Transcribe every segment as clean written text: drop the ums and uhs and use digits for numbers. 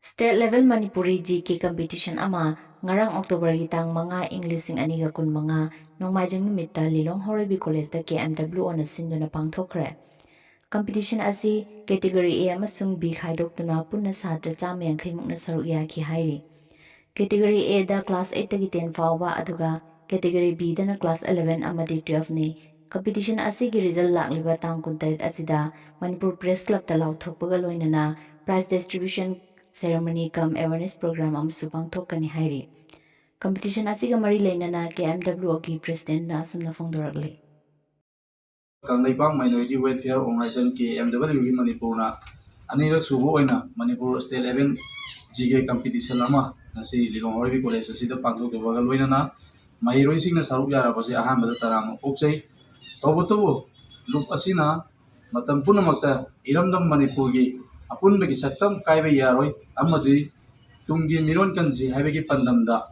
State level Manipuri GK competition ama ngarang October gitang mga ing 2025 nongmajing numitta Lilong Horibi College da KMW on sinduna pangthokre. Competition asi category A amasung B khaidokduna punna satra chamyang khaimukna saruk yaki hairi. Category A da class 8 tagi 10 fawba aduga category B da na class 11 amadi 12 ni. Competition asi gi result lakliba tang kuntarit asida Manipur Press Club ta lauthokpaga loinana prize distribution ceremony cum awareness program amsu pangthokani hairi. Competition asiga mari leinana KMW ki president na asumna phongdorakle. Kanglipang Minority Welfare Organization KMW gi Manipur na anirak subu oina Manipur State Level GK competition ama nasi Lilong Horibi College asida pangthokeba loinana mahiroi singna saruk yarabasi ahambada tarang pokchai tawbutubu lup asina matam punamakta iramdam Manipur gi apunbagi saktam kaiba yaroi amadi tunggi miron kanji haibagi pandamda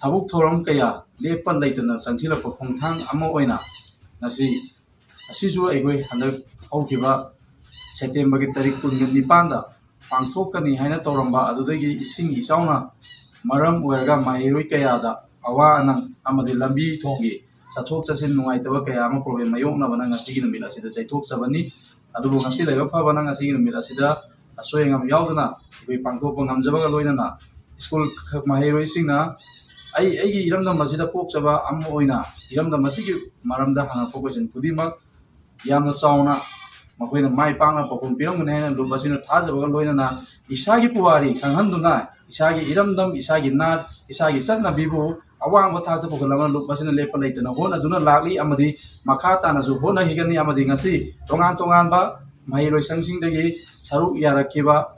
thabuk thoram kaya lepan laitana sangsilakpa khongthang ama oina nasi asisu aigoi handak haukiba September gi tarik 19 da pangthokani haina toramba adudagi ising isauna maram oirga mahiroi kaya da awa anang amadi lambi thogi sathok chasin nungaitaba kaya ama problem mayokna bana ngasi gi numit asida chaithok sabani adubu ngasi laiba phabana ngasi gi numit asida asoyangam yauduna ikoi pangthokpa ngamjaba loinana school mahiroi singna aigi iramdam asida pokchaba amma oina iramdam asigi maramda hangakpa question pudimak yamna chauna makoina mai pangna pakum piramgane haina lubasina thajaba loinana isagi puwari khanghanduna isagi iramdam isagi nat isagi chatna bibu awang thakta pokhalama lubasina lepa laitana hona duna lagli amadi makha tanasu hona higani amadi ngasi tongan ba mahiroi sangsingdagi saruk yarakiba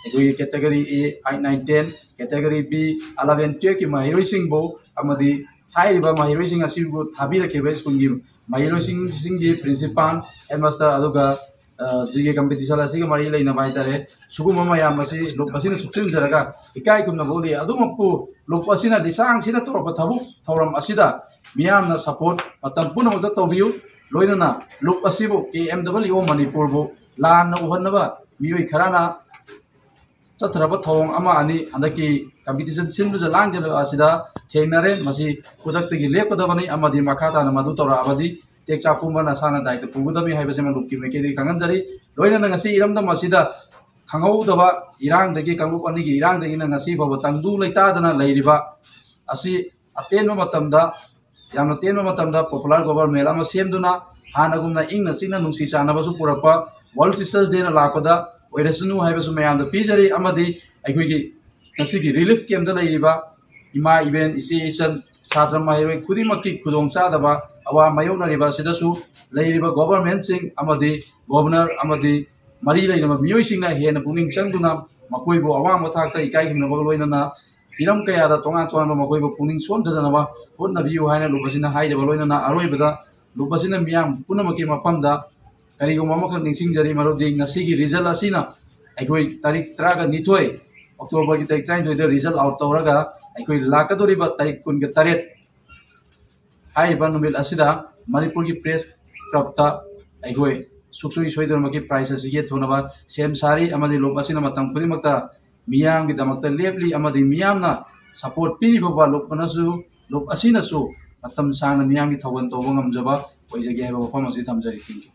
ekoi category A 8 9 10 category B 11 12 ki mahiroi singbo amadi hairiba mahiroi sing asibu thabirakiba school gi mahiroi singgi principal headmaster aduga GK competition asiga mari leina baitare suguma mayam asi lopasina suksin jaraga ikai kumna boli adumakku lopasina disang sina torpa thabu thoram asida miyamna support matam punamada tobiu loinana lopasibu KMW Manipur bu lan uhanaba mioi kharana chatraba thong ama ani handaki competition sinbu jalang jalo asida thengnare masi kudaktagi lepkadabani amadi makhata na madu tora abadi tekcha kumana sana daita pugudami haibasema lukki mekedi kanganjari loina ngasi iramda masida khangau irang dagi kanglup ani gi irang dagi ngasi baba tangdu leita dana leiriba asi atenma matamda yamna tenma matamda popular government ama semduna hanagumna ingna chingna nungsi chana basu purapa world teachers day na lakoda oirasunu haibasu mayamda pijari amadi aikoigi ngasi gi relief camp da leiriba ima event association satra mahiroi khudimakki khudong chadaba awa mayokna riba sidasu leiriba government sing amadi governor amadi mari leina miyoi singna hena puning changduna makoibo awang mathakta ikai himna bagloinana iram kaya da tonga tonga makoibo puning sondana ba honna biu haina lubasina haijaba loinana aroibada lubasina miyam punamaki mafamda kariguma makhan ningsingjari marodi ngasigi result asina aikoi tarik 32 October ki tarik 32 da result out tawraga aikoi lakadoriba tarik 28 hai banumil asida Manipur ki press club ta aikoi suksoi soidor maki prize asige thonaba sem sari amadi lopasina matang pudimakta miyam ki damakta lepli amadi miyamna support pini baba lopanasu lopasina su matam sana miyam ki thogan tobang amjaba oijagi haiba mafam asi thamjari thank you